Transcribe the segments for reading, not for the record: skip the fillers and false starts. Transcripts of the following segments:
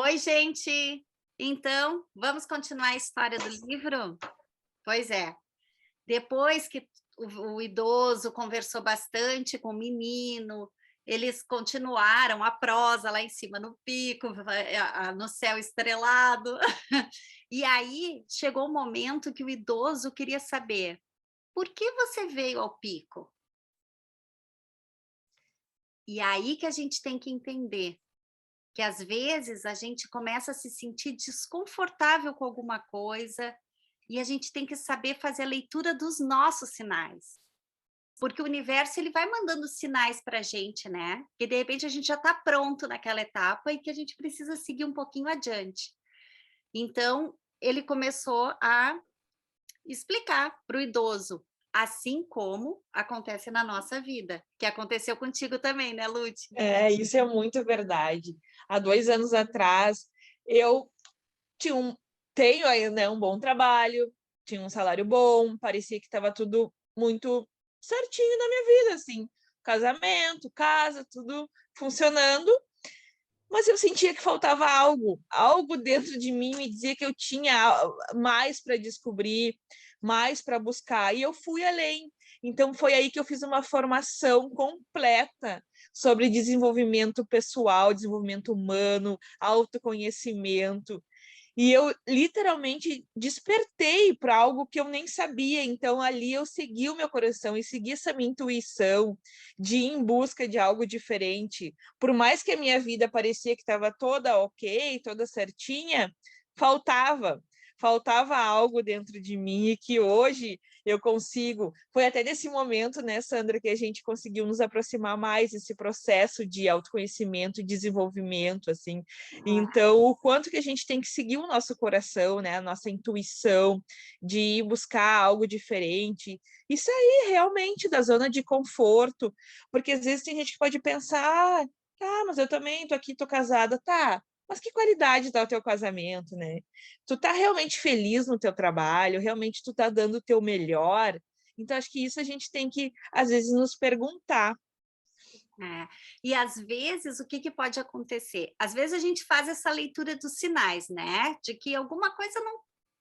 Oi, gente! Então, vamos continuar a história do livro? Pois é, depois que o idoso conversou bastante com o menino, eles continuaram a prosa lá em cima no pico, no céu estrelado. E aí chegou o momento que o idoso queria saber: por que você veio ao pico? E aí que a gente tem que entender que às vezes a gente começa a se sentir desconfortável com alguma coisa e a gente tem que saber fazer a leitura dos nossos sinais. Porque o universo ele vai mandando sinais para a gente, né? Que de repente a gente já está pronto naquela etapa e que a gente precisa seguir um pouquinho adiante. Então, ele começou a explicar para o idoso, assim como acontece na nossa vida, que aconteceu contigo também, né, Lute? Isso é muito verdade. Há 2 anos atrás, eu tinha tenho aí, né, um bom trabalho, tinha um salário bom, parecia que estava tudo muito certinho na minha vida, assim, casamento, casa, tudo funcionando, mas eu sentia que faltava algo dentro de mim me dizia que eu tinha mais para descobrir, mais para buscar, e eu fui além. Então foi aí que eu fiz uma formação completa sobre desenvolvimento pessoal, desenvolvimento humano, autoconhecimento. E eu literalmente despertei para algo que eu nem sabia. Então ali eu segui o meu coração e segui essa minha intuição de ir em busca de algo diferente. Por mais que a minha vida parecia que estava toda ok, toda certinha, faltava. Faltava algo dentro de mim e que hoje eu consigo. Foi até nesse momento, né, Sandra, que a gente conseguiu nos aproximar mais desse processo de autoconhecimento e desenvolvimento, assim. Então, o quanto que a gente tem que seguir o nosso coração, né, a nossa intuição, de ir buscar algo diferente, e sair realmente da zona de conforto, porque às vezes tem gente que pode pensar, mas eu também tô aqui, tô casada, tá, mas que qualidade tá o teu casamento, né? Tu tá realmente feliz no teu trabalho, realmente tu tá dando o teu melhor? Então, acho que isso a gente tem que, às vezes, nos perguntar. É. E às vezes, o que que pode acontecer? Às vezes a gente faz essa leitura dos sinais, né, de que alguma coisa não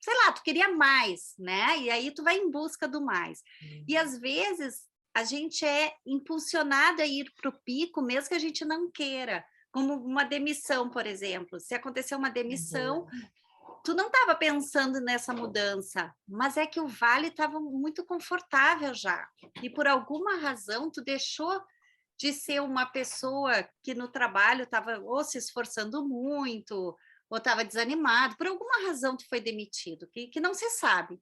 sei lá, tu queria mais, né, e aí tu vai em busca do mais. E às vezes a gente é impulsionado a ir para o pico, mesmo que a gente não queira, como uma demissão, por exemplo. Se acontecer uma demissão, Uhum. tu não estava pensando nessa mudança, mas é que o vale estava muito confortável já, e por alguma razão tu deixou de ser uma pessoa que no trabalho estava ou se esforçando muito, ou estava desanimado, por alguma razão tu foi demitido, que não se sabe,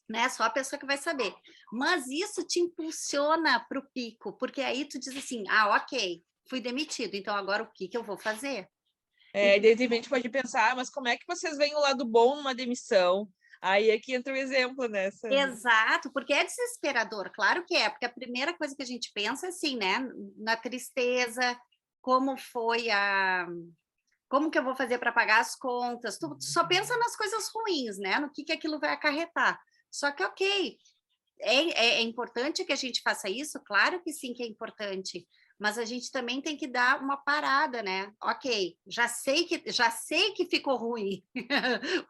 né? Só a pessoa que vai saber. Mas isso te impulsiona para o pico, porque aí tu diz assim, ok, fui demitido, então agora o que eu vou fazer? E de repente pode pensar, mas como é que vocês veem o lado bom numa demissão? Aí é que entra o exemplo, né, Sandra? Exato, porque é desesperador, claro que é, porque a primeira coisa que a gente pensa é assim, né, na tristeza, como foi a como que eu vou fazer para pagar as contas? Tu só pensa nas coisas ruins, né, no que aquilo vai acarretar. Só que ok, é importante que a gente faça isso? Claro que sim que é importante, mas a gente também tem que dar uma parada, né. Ok, já sei que ficou ruim,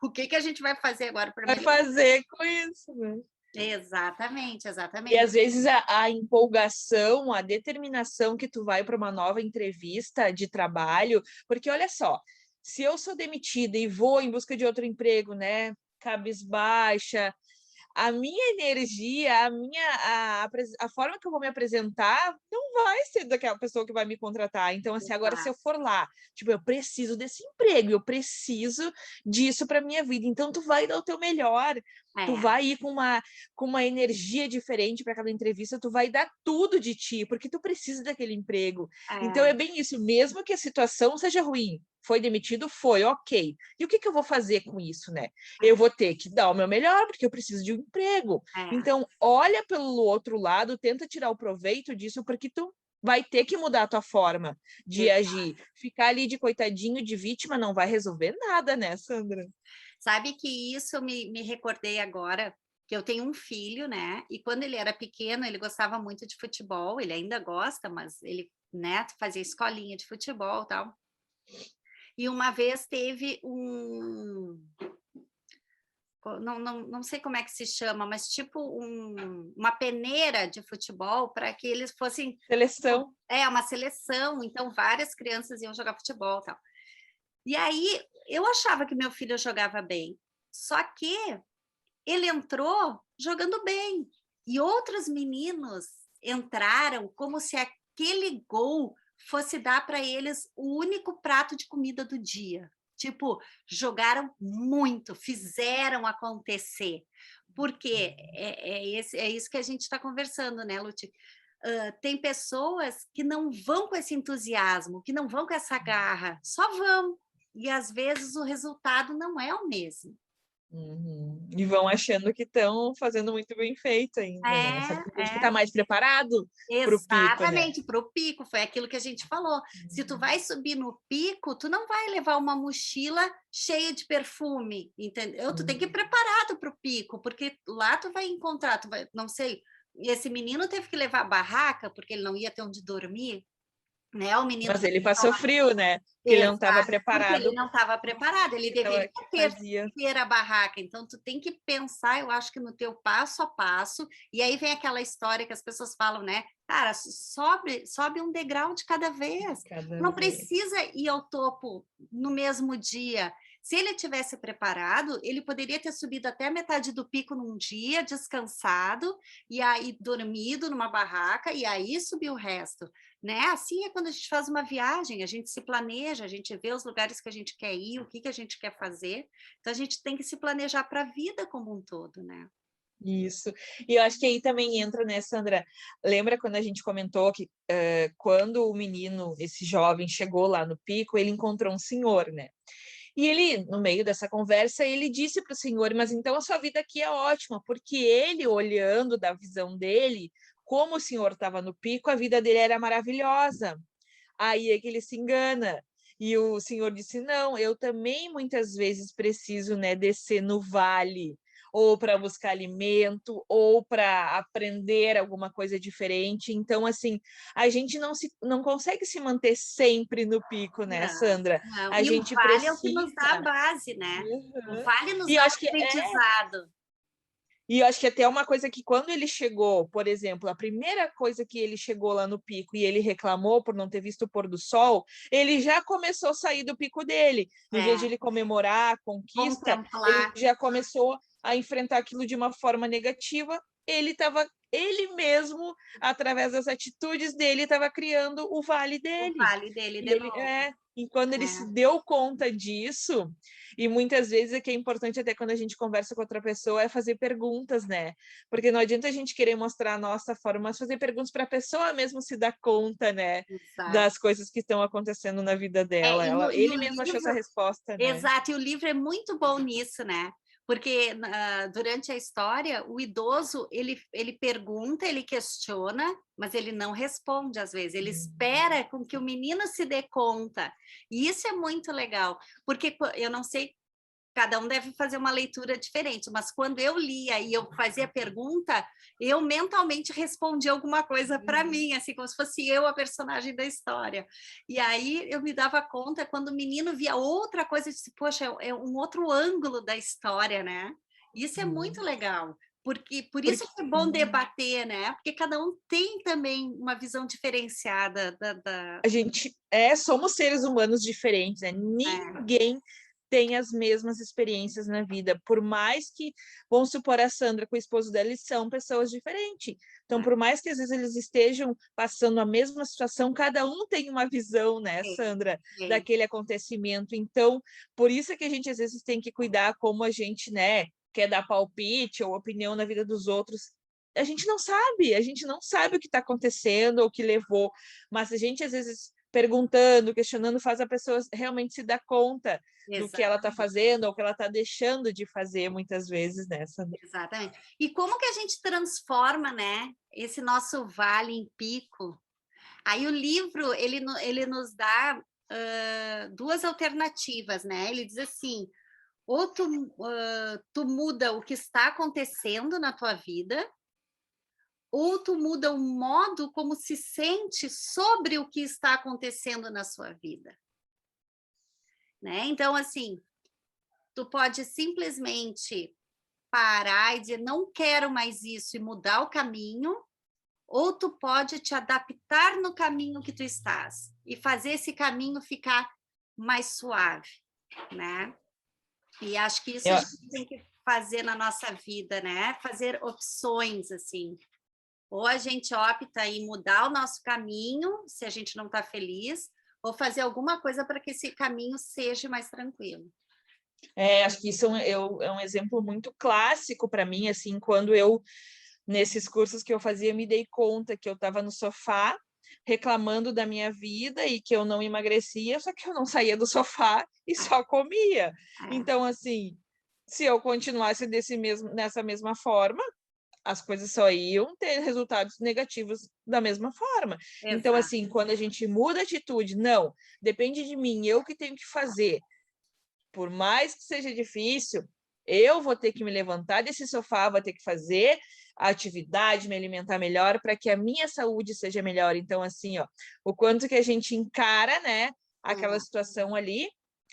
o que a gente vai fazer agora para Vai melhorar? fazer com isso, né? Exatamente, E exatamente. às vezes a empolgação, a determinação que tu vai para uma nova entrevista de trabalho, porque olha só, se eu sou demitida e vou em busca de outro emprego, né, cabisbaixa, a minha energia, a forma que eu vou me apresentar não vai ser daquela pessoa que vai me contratar. Então, assim, agora se eu Exato. for lá, tipo, eu preciso desse emprego, eu preciso disso para minha vida. Então, tu vai dar o teu melhor, tu É, vai ir com uma energia diferente para aquela entrevista, tu vai dar tudo de ti, porque tu precisa daquele emprego. Então, é, é bem isso, mesmo que a situação seja ruim, foi demitido, foi, ok. E o que que eu vou fazer com isso, né? Eu vou ter que dar o meu melhor, porque eu preciso de um emprego. é, Então, olha pelo outro lado, tenta tirar o proveito disso, porque tu vai ter que mudar a tua forma de exato. agir. Ficar ali de coitadinho, de vítima, não vai resolver nada, né, Sandra? Sabe que isso eu me recordei agora, que eu tenho um filho, né, e quando ele era pequeno, ele gostava muito de futebol, ele ainda gosta, mas ele, né, fazia escolinha de futebol, e tal. E uma vez teve não sei como é que se chama, mas tipo uma peneira de futebol para que eles fossem... Seleção. Uma seleção, então várias crianças iam jogar futebol e tal. E aí eu achava que meu filho jogava bem, só que ele entrou jogando bem. E outros meninos entraram como se aquele gol fosse dar para eles o único prato de comida do dia. Tipo, jogaram muito, fizeram acontecer. Porque é isso que a gente está conversando, né, Lute? Tem pessoas que não vão com esse entusiasmo, que não vão com essa garra, só vão. E às vezes o resultado não é o mesmo. Uhum. E vão achando que estão fazendo muito bem feito ainda, né? Só que tem gente que está mais preparado para o pico, né? Exatamente, para o pico, foi aquilo que a gente falou. Se tu vai subir no pico, tu não vai levar uma mochila cheia de perfume, entendeu? Tu tem que ir preparado para o pico, porque lá tu vai encontrar, não sei, esse menino teve que levar barraca, porque ele não ia ter onde dormir, né? O menino Mas ele passou frio, né? Porque ele não estava porque ele preparado. não estava preparado, ele deveria Fazia. ter a barraca. Então, tu tem que pensar, eu acho que no teu passo a passo, e aí vem aquela história que as pessoas falam, né? Cara, sobe um degrau de cada vez. Não precisa ir ao topo no mesmo dia. Se ele tivesse preparado, ele poderia ter subido até a metade do pico num dia, descansado, e aí dormido numa barraca, e aí subir o resto, né? Assim é quando a gente faz uma viagem, a gente se planeja, a gente vê os lugares que a gente quer ir, o que a gente quer fazer. Então a gente tem que se planejar para a vida como um todo, né? Isso. E eu acho que aí também entra, né, Sandra? Lembra quando a gente comentou que quando o menino, esse jovem, chegou lá no pico, ele encontrou um senhor, né? E ele, no meio dessa conversa, ele disse para o senhor, mas então a sua vida aqui é ótima, porque ele, olhando da visão dele, como o senhor estava no pico, a vida dele era maravilhosa. Aí é que ele se engana. E o senhor disse, não, eu também muitas vezes preciso, né, descer no vale, ou para buscar alimento, ou para aprender alguma coisa diferente. Então, assim, a gente não consegue se manter sempre no pico, né, Não, Sandra? não. A E o gente vale é o que nos dá a precisa. base, né? O Uhum. vale nos E eu dá o acho que aprendizado. e eu acho que até uma coisa que quando ele chegou, por exemplo, a primeira coisa que ele chegou lá no pico e ele reclamou por não ter visto o pôr do sol, ele já começou a sair do pico dele. Em vez de É, ele comemorar a conquista, ele contemplar. já começou a enfrentar aquilo de uma forma negativa. Ele mesmo, através das atitudes dele, estava criando o vale O dele. vale dele E de ele novo. e quando ele se É, deu conta disso, e muitas vezes é que é importante até quando a gente conversa com outra pessoa é fazer perguntas, né? Porque não adianta a gente querer mostrar a nossa forma, mas fazer perguntas para a pessoa mesmo se dar conta, né? exato. Das coisas que estão acontecendo na vida dela. E o Ele mesmo achou essa livro, resposta, né? exato, e o livro é muito bom nisso, né? Porque durante a história, o idoso, ele pergunta, ele questiona, mas ele não responde às vezes, ele espera com que o menino se dê conta. E isso é muito legal, porque eu não sei, cada um deve fazer uma leitura diferente, mas quando eu lia e eu fazia pergunta, eu mentalmente respondia alguma coisa para mim, assim, como se fosse eu a personagem da história. E aí eu me dava conta quando o menino via outra coisa, eu disse, poxa, é um outro ângulo da história, né? Isso é muito legal. Porque, por isso Porque que é bom debater, né? Porque cada um tem também uma visão diferenciada a gente somos seres humanos diferentes, né? é, Ninguém tem as mesmas experiências na vida, por mais que, vamos supor, a Sandra com o esposo dela, eles são pessoas diferentes. Então, por mais que às vezes eles estejam passando a mesma situação, cada um tem uma visão, né, Sandra, é. daquele acontecimento. Então, por isso é que a gente às vezes tem que cuidar como a gente, né, quer dar palpite ou opinião na vida dos outros. A gente não sabe o que está acontecendo ou o que levou, mas a gente às vezes perguntando, questionando, faz a pessoa realmente se dar conta do que ela está fazendo ou que ela está deixando de fazer muitas vezes nessa. Exatamente. E como que a gente transforma, né, esse nosso vale em pico? Aí o livro, ele nos dá duas alternativas, né? Ele diz assim, ou tu muda o que está acontecendo na tua vida, ou tu muda o modo como se sente sobre o que está acontecendo na sua vida. né? Então, assim, tu pode simplesmente parar e dizer, não quero mais isso e mudar o caminho, ou tu pode te adaptar no caminho que tu estás e fazer esse caminho ficar mais suave, né? E acho que isso a Eu, gente tem que fazer na nossa vida, né? Fazer opções, assim. Ou a gente opta em mudar o nosso caminho, se a gente não está feliz, ou fazer alguma coisa para que esse caminho seja mais tranquilo. acho que isso é um exemplo muito clássico para mim, assim, quando eu, nesses cursos que eu fazia, me dei conta que eu estava no sofá reclamando da minha vida e que eu não emagrecia, só que eu não saía do sofá e só comia. É, Então, assim, se eu continuasse nessa mesma forma, as coisas só iam ter resultados negativos da mesma forma. Então, exato. assim, quando a gente muda a atitude, não, depende de mim, eu que tenho que fazer, por mais que seja difícil, eu vou ter que me levantar desse sofá, vou ter que fazer a atividade, me alimentar melhor para que a minha saúde seja melhor. Então, assim, ó, o quanto que a gente encara, né, aquela É, situação ali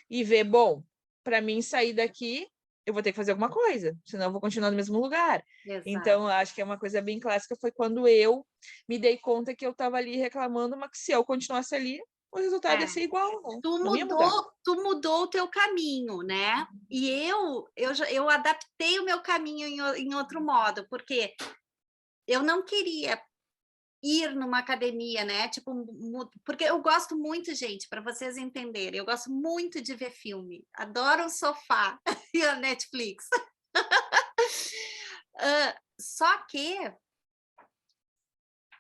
e vê, bom, para mim sair daqui, eu vou ter que fazer alguma coisa, senão eu vou continuar no mesmo lugar. exato. Então, acho que é uma coisa bem clássica, foi quando eu me dei conta que eu estava ali reclamando, mas que se eu continuasse ali, o resultado ia É. ser igual, né? Tu Não ia mudar. mudou, tu mudou o teu caminho, né? E eu adaptei o meu caminho em outro modo, porque eu não queria ir numa academia, né? Tipo, porque eu gosto muito, gente, para vocês entenderem, eu gosto muito de ver filme, adoro o sofá e a Netflix. Só que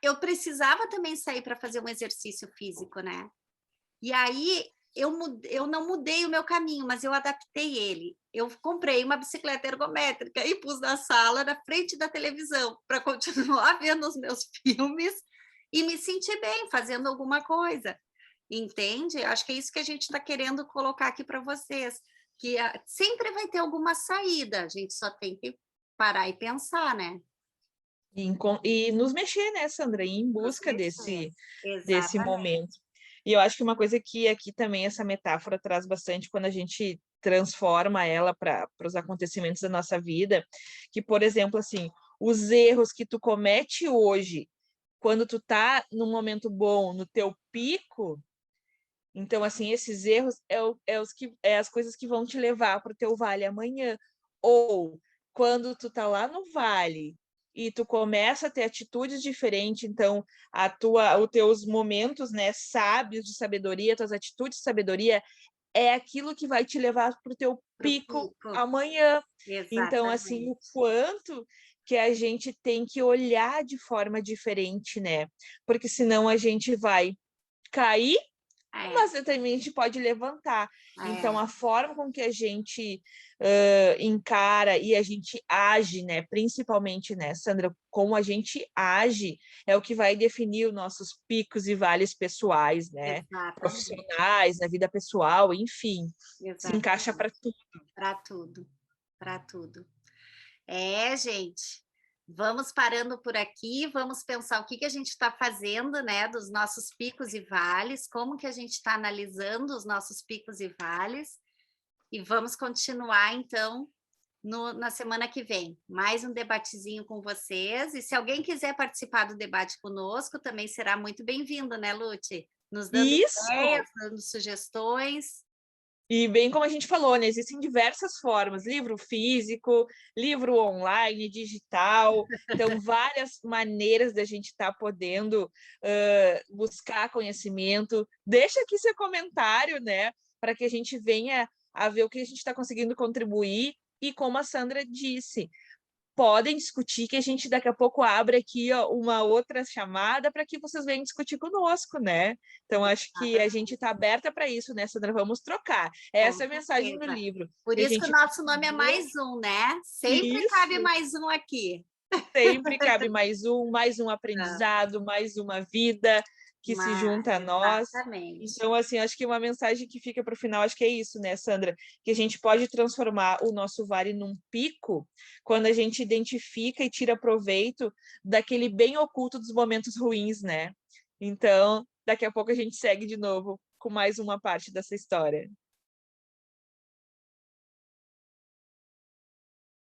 eu precisava também sair para fazer um exercício físico, né? E aí eu não mudei o meu caminho, mas eu adaptei ele. Eu comprei uma bicicleta ergométrica e pus na sala, na frente da televisão, para continuar vendo os meus filmes e me sentir bem fazendo alguma coisa. Entende? Acho que é isso que a gente está querendo colocar aqui para vocês, que sempre vai ter alguma saída, a gente só tem que parar e pensar, né? E nos mexer, né, Sandra, ir em Nos busca mexer. desse Exatamente. momento. E eu acho que uma coisa que aqui também essa metáfora traz bastante quando a gente transforma ela para os acontecimentos da nossa vida, que, por exemplo, assim, os erros que tu comete hoje, quando tu tá num momento bom, no teu pico, então, assim, esses erros é as coisas que vão te levar para o teu vale amanhã. Ou quando tu tá lá no vale e tu começa a ter atitudes diferentes, então os teus momentos, né, sábios de sabedoria, tuas atitudes de sabedoria é aquilo que vai te levar para o teu Para o pico pico. amanhã. Então, assim, o Exatamente. quanto que a gente tem que olhar de forma diferente, né? Porque senão a gente vai cair, É, mas também a gente pode levantar. Então, é. a forma com que a gente encara e a gente age, né? Principalmente, né, Sandra, como a gente age é o que vai definir os nossos picos e vales pessoais, né? Exatamente, Profissionais, na vida pessoal, enfim, se encaixa para exatamente. tudo. Para tudo, para tudo. É, gente, vamos parando por aqui, vamos pensar o que que a gente está fazendo, né, dos nossos picos e vales, como que a gente está analisando os nossos picos e vales, e vamos continuar, então, na semana que vem. Mais um debatezinho com vocês, e se alguém quiser participar do debate conosco, também será muito bem-vindo, né, Lute? Nos dando ideias, Isso! dando sugestões. E bem como a gente falou, né, existem diversas formas, livro físico, livro online, digital, então várias maneiras da gente estar podendo buscar conhecimento. Deixa aqui seu comentário, né, para que a gente venha a ver o que a gente está conseguindo contribuir. E como a Sandra disse, podem discutir, que a gente daqui a pouco abre aqui, ó, uma outra chamada para que vocês venham discutir conosco, né? Então, acho que a gente está aberta para isso, né, Sandra? Vamos trocar. Com Essa é a mensagem do certeza. livro. Por Que a isso que o gente nosso nome é vê mais um, né? Sempre cabe isso. mais um aqui. Sempre cabe mais um É, aprendizado, mais uma vida que se junta a nós. exatamente. Então, assim, acho que uma mensagem que fica para o final, acho que é isso, né, Sandra? Que a gente pode transformar o nosso vale num pico quando a gente identifica e tira proveito daquele bem oculto dos momentos ruins, né? Então, daqui a pouco a gente segue de novo com mais uma parte dessa história.